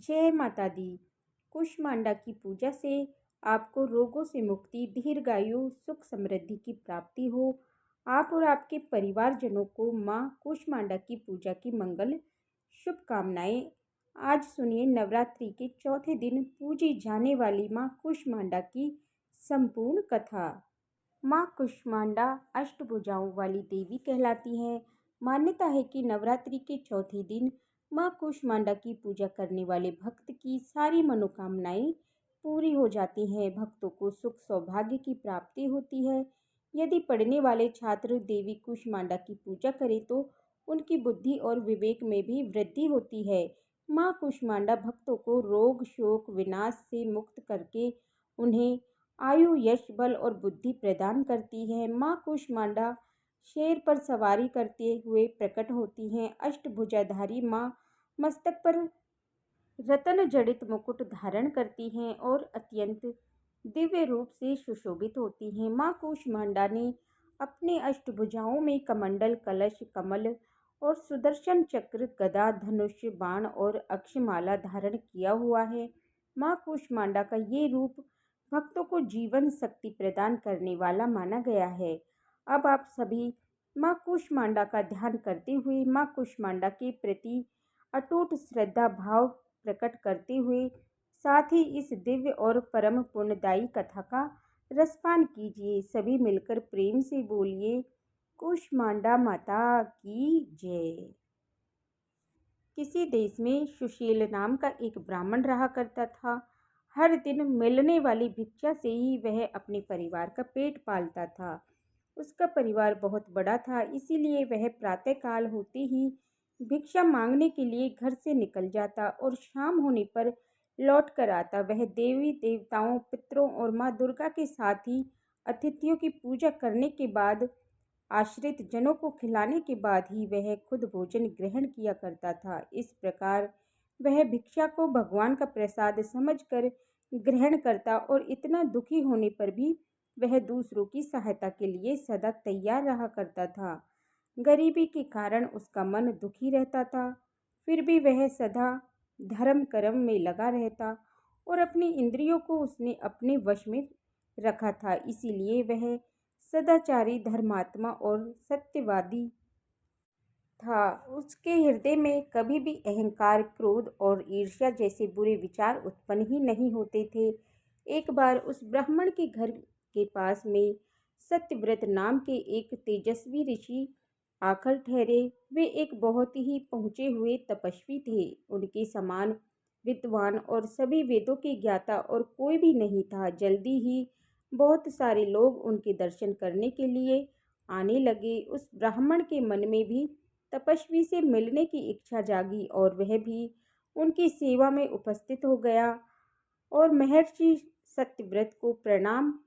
जय माता दी। कुष्मांडा की पूजा से आपको रोगों से मुक्ति, दीर्घायु, सुख समृद्धि की प्राप्ति हो। आप और आपके परिवारजनों को माँ कुष्मांडा की पूजा की मंगल शुभकामनाएं। आज सुनिए नवरात्रि के चौथे दिन पूजी जाने वाली माँ कुष्मांडा की संपूर्ण कथा। माँ कुष्मांडा अष्टभुजाओं वाली देवी कहलाती हैं। मान्यता है कि नवरात्रि के चौथे दिन माँ कुष्मांडा की पूजा करने वाले भक्त की सारी मनोकामनाएं पूरी हो जाती हैं। भक्तों को सुख सौभाग्य की प्राप्ति होती है। यदि पढ़ने वाले छात्र देवी कुष्मांडा की पूजा करें तो उनकी बुद्धि और विवेक में भी वृद्धि होती है। माँ कुष्मांडा भक्तों को रोग शोक विनाश से मुक्त करके उन्हें आयु, यश, बल और बुद्धि प्रदान करती है। माँ कुष्मांडा शेर पर सवारी करते हुए प्रकट होती हैं। अष्टभुजाधारी माँ मस्तक पर रत्न जड़ित मुकुट धारण करती हैं और अत्यंत दिव्य रूप से सुशोभित होती हैं। माँ कुष्मांडा ने अपने अष्टभुजाओं में कमंडल, कलश, कमल और सुदर्शन चक्र, गदा, धनुष, बाण और अक्षमाला धारण किया हुआ है। माँ कुष्मांडा का ये रूप भक्तों को जीवन शक्ति प्रदान करने वाला माना गया है। अब आप सभी माँ कुष्मांडा का ध्यान करते हुए माँ कुष्मांडा के प्रति अटूट श्रद्धा भाव प्रकट करते हुए साथ ही इस दिव्य और परम पुण्यदायी कथा का रसपान कीजिए। सभी मिलकर प्रेम से बोलिए, कुष्मांडा माता की जय। किसी देश में सुशील नाम का एक ब्राह्मण रहा करता था। हर दिन मिलने वाली भिक्षा से ही वह अपने परिवार का पेट पालता था। उसका परिवार बहुत बड़ा था, इसीलिए वह प्रातःकाल होते ही भिक्षा मांगने के लिए घर से निकल जाता और शाम होने पर लौट कर आता। वह देवी देवताओं, पितरों और माँ दुर्गा के साथ ही अतिथियों की पूजा करने के बाद, आश्रित जनों को खिलाने के बाद ही वह खुद भोजन ग्रहण किया करता था। इस प्रकार वह भिक्षा को भगवान का प्रसाद समझकर ग्रहण करता और इतना दुखी होने पर भी वह दूसरों की सहायता के लिए सदा तैयार रहा करता था। गरीबी के कारण उसका मन दुखी रहता था, फिर भी वह सदा धर्म कर्म में लगा रहता और अपनी इंद्रियों को उसने अपने वश में रखा था। इसीलिए वह सदाचारी, धर्मात्मा और सत्यवादी था। उसके हृदय में कभी भी अहंकार, क्रोध और ईर्ष्या जैसे बुरे विचार उत्पन्न ही नहीं होते थे। एक बार उस ब्राह्मण के घर के पास में सत्यव्रत नाम के एक तेजस्वी ऋषि आकर ठहरे। वे एक बहुत ही पहुँचे हुए तपस्वी थे। उनके समान विद्वान और सभी वेदों के ज्ञाता और कोई भी नहीं था। जल्दी ही बहुत सारे लोग उनके दर्शन करने के लिए आने लगे। उस ब्राह्मण के मन में भी तपस्वी से मिलने की इच्छा जागी और वह भी उनकी सेवा में उपस्थित हो गया और महर्षि सत्यव्रत को प्रणाम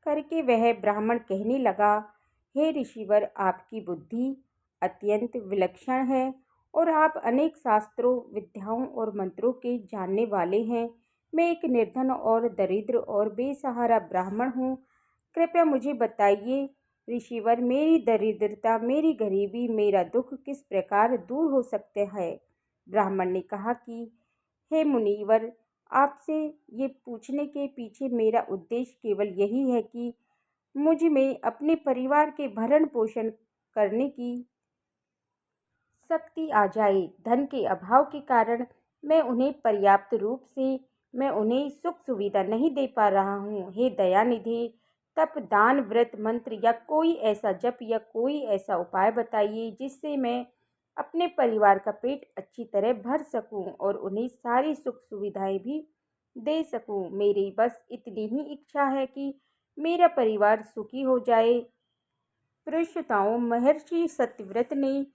करके वह ब्राह्मण कहने लगा, हे ऋषिवर, आपकी बुद्धि अत्यंत विलक्षण है और आप अनेक शास्त्रों, विद्याओं और मंत्रों के जानने वाले हैं। मैं एक निर्धन और दरिद्र और बेसहारा ब्राह्मण हूँ। कृपया मुझे बताइए ऋषिवर, मेरी दरिद्रता, मेरी गरीबी, मेरा दुख किस प्रकार दूर हो सकते हैं। ब्राह्मण ने कहा कि हे मुनिवर, आपसे ये पूछने के पीछे मेरा उद्देश्य केवल यही है कि मुझ में अपने परिवार के भरण पोषण करने की शक्ति आ जाए। धन के अभाव के कारण मैं उन्हें सुख सुविधा नहीं दे पा रहा हूँ। हे दयानिधि, तप, दान, व्रत, मंत्र या कोई ऐसा जप या कोई ऐसा उपाय बताइए जिससे मैं अपने परिवार का पेट अच्छी तरह भर सकूं और उन्हें सारी सुख सुविधाएं भी दे सकूं। मेरी बस इतनी ही इच्छा है कि मेरा परिवार सुखी हो जाए। पृष्ठताओं महर्षि सत्यव्रत ने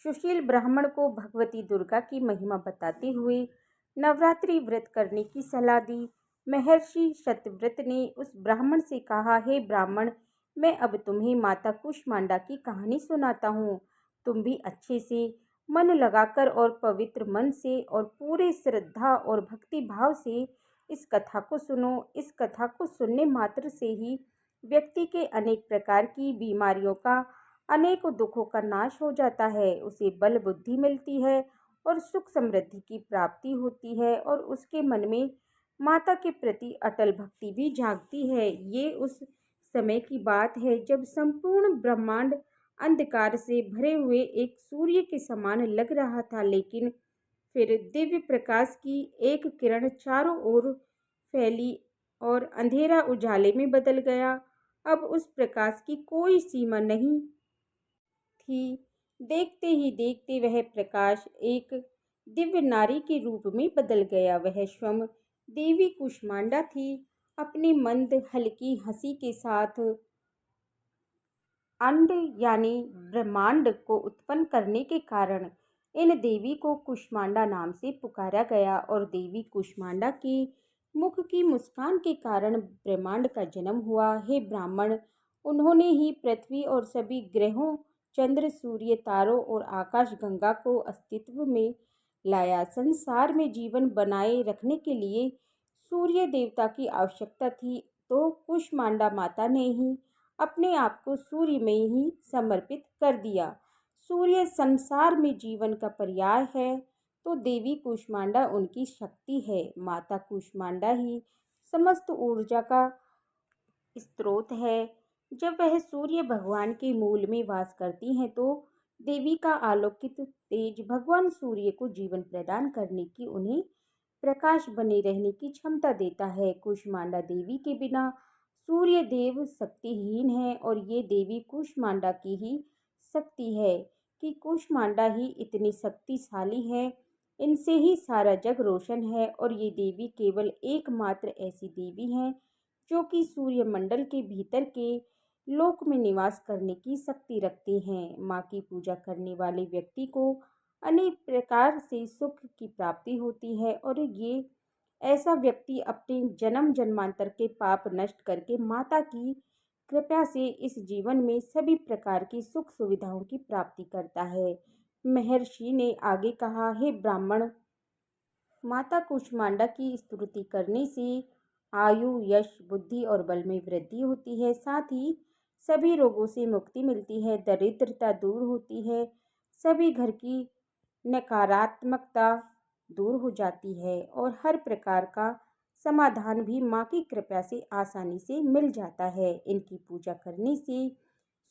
सुशील ब्राह्मण को भगवती दुर्गा की महिमा बताते हुए नवरात्रि व्रत करने की सलाह दी। महर्षि सत्यव्रत ने उस ब्राह्मण से कहा, हे ब्राह्मण, मैं अब तुम्हें माता कुष्मांडा की कहानी सुनाता हूँ। तुम भी अच्छे से मन लगाकर और पवित्र मन से और पूरे श्रद्धा और भक्ति भाव से इस कथा को सुनो। इस कथा को सुनने मात्र से ही व्यक्ति के अनेक प्रकार की बीमारियों का, अनेकों दुखों का नाश हो जाता है। उसे बल बुद्धि मिलती है और सुख समृद्धि की प्राप्ति होती है और उसके मन में माता के प्रति अटल भक्ति भी जागती है। ये उस समय की बात है जब संपूर्ण ब्रह्मांड अंधकार से भरे हुए एक सूर्य के समान लग रहा था, लेकिन फिर दिव्य प्रकाश की एक किरण चारों ओर फैली और अंधेरा उजाले में बदल गया। अब उस प्रकाश की कोई सीमा नहीं थी। देखते ही देखते वह प्रकाश एक दिव्य नारी के रूप में बदल गया। वह स्वयं देवी कुष्मांडा थी। अपनी मंद हल्की हंसी के साथ अंड यानी ब्रह्मांड को उत्पन्न करने के कारण इन देवी को कुष्मांडा नाम से पुकारा गया और देवी कुष्मांडा के मुख की मुस्कान के कारण ब्रह्मांड का जन्म हुआ। हे ब्राह्मण, उन्होंने ही पृथ्वी और सभी ग्रहों, चंद्र, सूर्य, तारों और आकाश गंगा को अस्तित्व में लाया। संसार में जीवन बनाए रखने के लिए सूर्य देवता की आवश्यकता थी, तो कुष्मांडा माता ने ही अपने आप को सूर्य में ही समर्पित कर दिया। सूर्य संसार में जीवन का पर्याय है, तो देवी कुष्मांडा उनकी शक्ति है। माता कुष्मांडा ही समस्त ऊर्जा का स्रोत है। जब वह सूर्य भगवान के मूल में वास करती हैं, तो देवी का अलौकिक तेज भगवान सूर्य को जीवन प्रदान करने की, उन्हें प्रकाश बने रहने की क्षमता देता है। कुष्मांडा देवी के बिना सूर्य देव शक्तिहीन है और ये देवी कुष्मांडा की ही शक्ति है कि कुष्मांडा ही इतनी शक्तिशाली है। इनसे ही सारा जग रोशन है और ये देवी केवल एकमात्र ऐसी देवी हैं जो कि सूर्यमंडल के भीतर के लोक में निवास करने की शक्ति रखती हैं। माँ की पूजा करने वाले व्यक्ति को अनेक प्रकार से सुख की प्राप्ति होती है और ये ऐसा व्यक्ति अपने जन्म जन्मांतर के पाप नष्ट करके माता की कृपा से इस जीवन में सभी प्रकार की सुख सुविधाओं की प्राप्ति करता है। महर्षि ने आगे कहा, हे ब्राह्मण, माता कुष्मांडा की स्तुति करने से आयु, यश, बुद्धि और बल में वृद्धि होती है। साथ ही सभी रोगों से मुक्ति मिलती है, दरिद्रता दूर होती है, सभी घर की नकारात्मकता दूर हो जाती है और हर प्रकार का समाधान भी माँ की कृपा से आसानी से मिल जाता है। इनकी पूजा करने से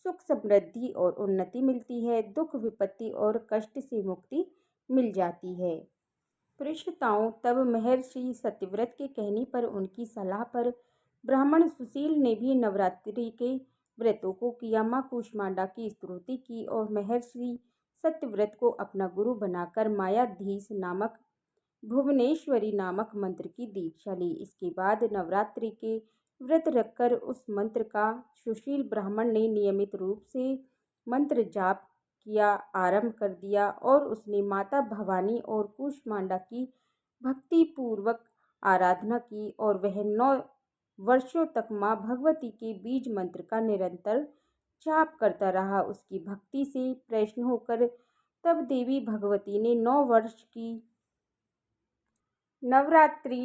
सुख समृद्धि और उन्नति मिलती है, दुख विपत्ति और कष्ट से मुक्ति मिल जाती है। पृष्ठताओं तब महर्षि सत्यव्रत के कहने पर, उनकी सलाह पर ब्राह्मण सुशील ने भी नवरात्रि के व्रतों को किया। माँ कुष्मांडा की स्तुति की और महर्षि सत्यव्रत को अपना गुरु बनाकर मायाधीश नामक भुवनेश्वरी नामक मंत्र की दीक्षा ली। इसके बाद नवरात्रि के व्रत रखकर उस मंत्र का सुशील ब्राह्मण ने नियमित रूप से मंत्र जाप किया आरंभ कर दिया और उसने माता भवानी और कुष्मांडा की भक्ति पूर्वक आराधना की और वह 9 वर्षों तक माँ भगवती के बीज मंत्र का निरंतर जाप करता रहा। उसकी भक्ति से प्रसन्न होकर तब देवी भगवती ने 9 वर्ष की नवरात्रि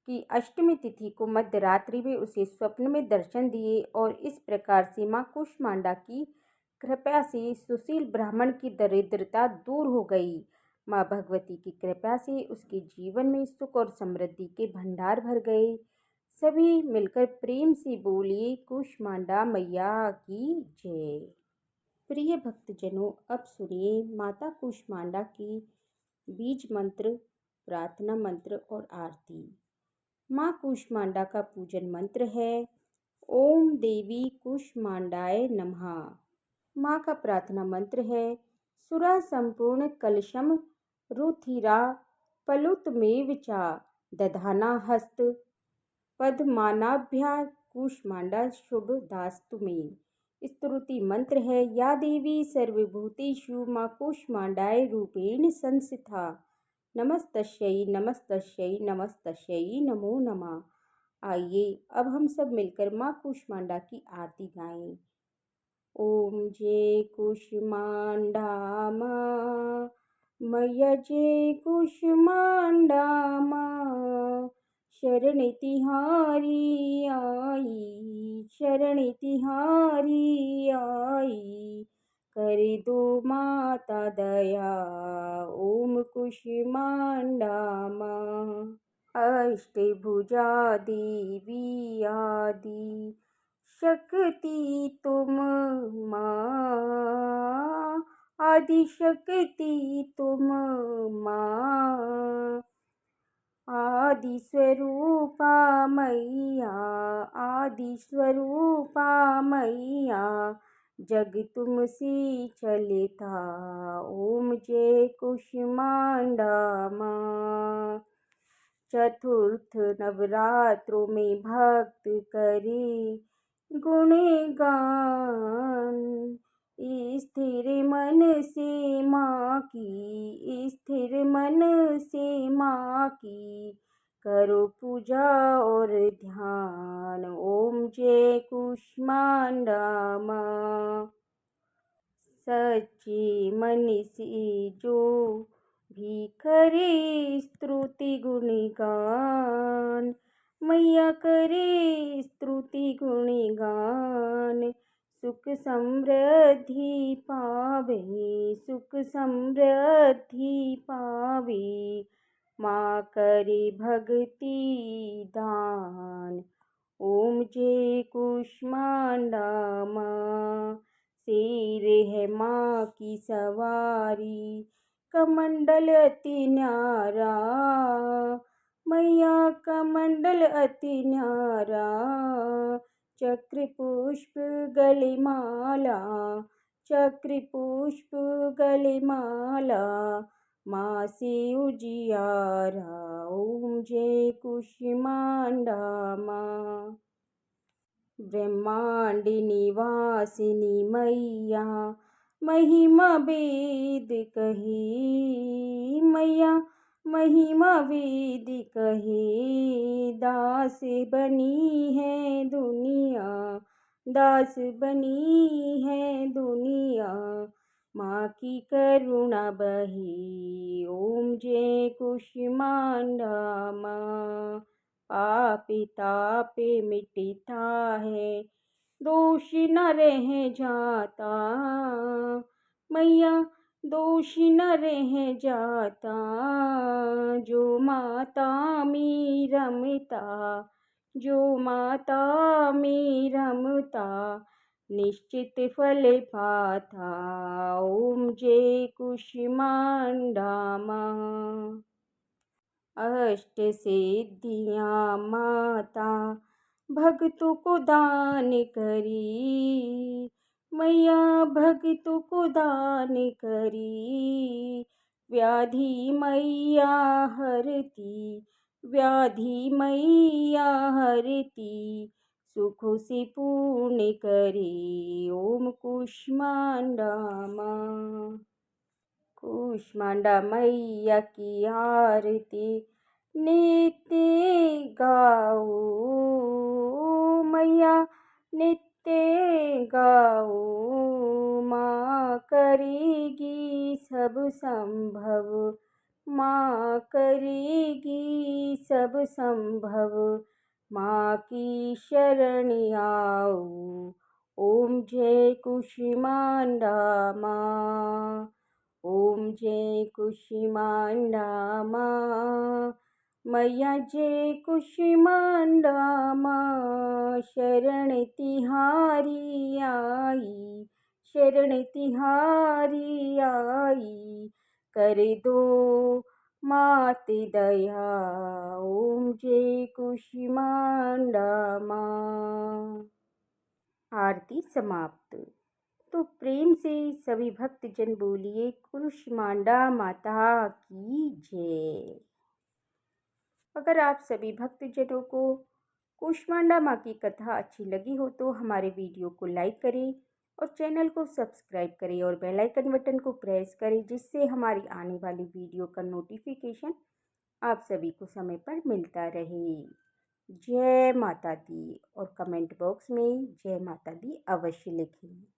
की अष्टमी तिथि को मध्यरात्रि में उसे स्वप्न में दर्शन दिए और इस प्रकार से माँ कुष्मांडा की कृपा से सुशील ब्राह्मण की दरिद्रता दूर हो गई। माँ भगवती की कृपा से उसके जीवन में सुख और समृद्धि के भंडार भर गए। सभी मिलकर प्रेम से बोलिए, कुष्मांडा मैया की जय। प्रिय भक्तजनों, अब सुनिए माता कुष्मांडा की बीज मंत्र, प्रार्थना मंत्र और आरती। माँ कुष्मांडा का पूजन मंत्र है, ओम देवी कुष्मांडाय नमः। माँ का प्रार्थना मंत्र है, सुरा संपूर्ण कलशम रुथिरा पलुत में विचा दधाना हस्त पद्मानाभ्या कुष्मांडा शुभ दास्तु में। स्तुति मंत्र है, या देवी सर्वभूतेषु माँ कुष्मांडाय रूपेण संस्थिता नमस्तस्यै नमस्तस्यै नमस्तस्यै नमो नमः। आइए अब हम सब मिलकर माँ कुष्मांडा की आरती गाएं। ओम जय कुष्मांडा माँ मैया, जय कुष्मांडा माँ, शरण तिहारी आई, शरण तिहारी आई, कर दो माता दया, ओम कुष्मांडा माँ। अष्टभुजा देवी आदि शक्ति तुम माँ, आदि शक्ति तुम माँ। आदि स्वरूपा मैया, आदि स्वरूपा मैया, जग तुमसे चलता, ओम जय कुष्मांडा माँ। चतुर्थ नवरात्रों में भक्त करे गुणगान, स्थिर मन से माँ की, स्थिर मन से माँ की, करो पूजा और ध्यान, ओम जय कुष्मांडा माँ। सच्चे मन से जो भी करे स्तुति गुणगान, मैया करे स्तुति गुणगान, सुख समृद्धि पावे, सुख समृद्धि पावे, माँ करे भक्ति दान, ओम जय कुष्मांडा माँ। शेर है माँ की सवारी, कमंडल अति न्यारा, मैया कमंडल अति न्यारा, चक्र पुष्प गले माला, चक्र पुष्प गले माला, माँ से उजियारा, ओम जय कुष्मांडा माँ। ब्रह्मांड निवासिनी मैया, महिमा वेद कही, मैया महिमा वेद कही, दास बनी है दुनिया, दास बनी है दुनिया, माँ की करुणा बही, ओम जय कुष्मांडा माँ। पापी तापे मिटता है, दोष न रह जाता, मैया दोष न रह जाता, जो माता में रमता, जो माता में रमता, निश्चित फल पाता, ओम जय कुष्मांडा माँ। अष्ट सिद्धियाँ माता भक्तों को दान करी, मैया भक्तों को दान करी, व्याधि मैया हरती, व्याधि मैया हरती, सुखों से पूर्ण करी, ओम कुष्मांडा माँ। कुष्मांडा मैया की आरती नित्य गाओ, मैया नित्य गाओ, माँ करेगी सब संभव, माँ करेगी सब संभव, माँ की शरण आओ, ओम जय कुष्मांडा माँ, ओम जय कुष्मांडा माँ, मैया जय कुष्मांडा माँ। शरण तिहारी आई, शरण तिहारी आई, कर दो मात दया, ओम जय कुष्मांडा माँ। आरती समाप्त। तो प्रेम से सभी भक्तजन बोलिए कुष्मांडा माता की जय। अगर आप सभी भक्तजनों को कुष्मांडा माँ की कथा अच्छी लगी हो तो हमारे वीडियो को लाइक करें और चैनल को सब्सक्राइब करें और बेल आइकन बटन को प्रेस करें, जिससे हमारी आने वाली वीडियो का नोटिफिकेशन आप सभी को समय पर मिलता रहे। जय माता दी और कमेंट बॉक्स में जय माता दी अवश्य लिखें।